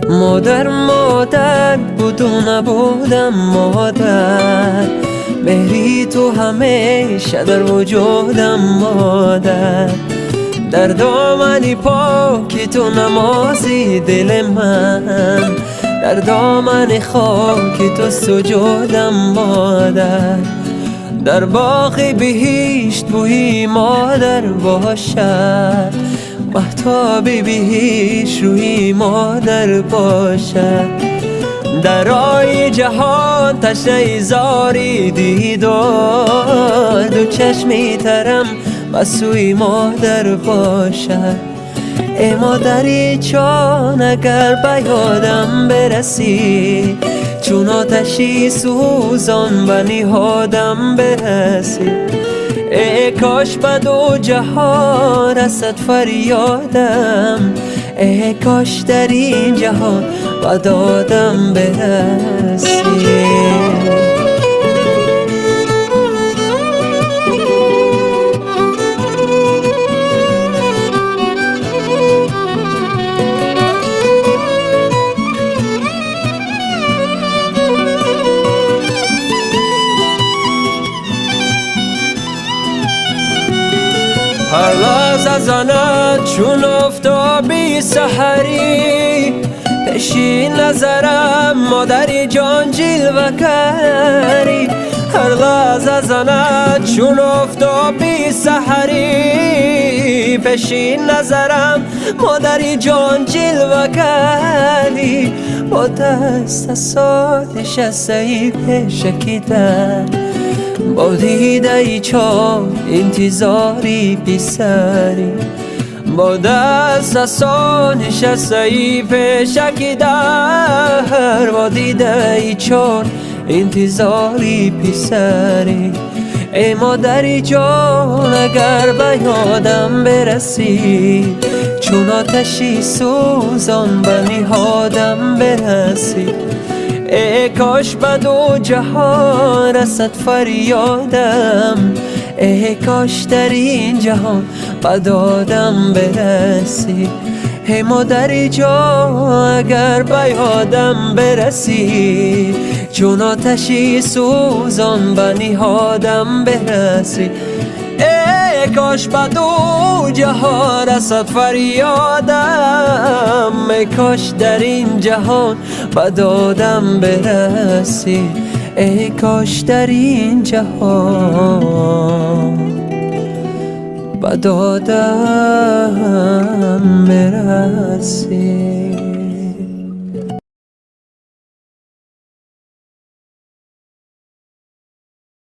مادر مادر بود و نبودم مادر، مهری تو همیشه در وجودم مادر. در دامنی پاکی تو نمازی دل من، در دامن خاکی تو سجودم مادر. در باغ بهشت بوی مادر باشد، مهتاب بهشت روی مادر باشد. در آی جهان تشنه زاری دیدار، دو چشمی ترم بسوی مادر باشد. ای مادری جان اگر به یادم برسی، چون آتشی سوزان به نهادم برسی. ای کاش به دو جهان رسد فریادم، ای کاش در این جهان به دادم برسی. هر لحظه زند چون آفتابی سحری، پیشی نظرم مادری جان جلوه کری. هر لحظه زند چون آفتابی سحری، پیشی نظرم مادری جان جلوه کری. با دست ساتش از سعیب شکیدن، با دیده ای چار انتظاری پسری. با دست سانش از سعی پیشکی در، با دیده ای چار انتظاری پسری. ای مادری جان اگر به یادم برسی، چون آتشی سوزان به نهادم برسی. ای کاش به دو جهان رسد فریادم، ای کاش در این جهان به دادم برسی. ای مادری جان اگر به یادم برسی، چون آتشی سوزان به نهادم برسی. ای کاش به دو جهان رسد فریادم، ای کاش در این جهان به دادم برسی. ای کاش در این جهان به دادم برسی.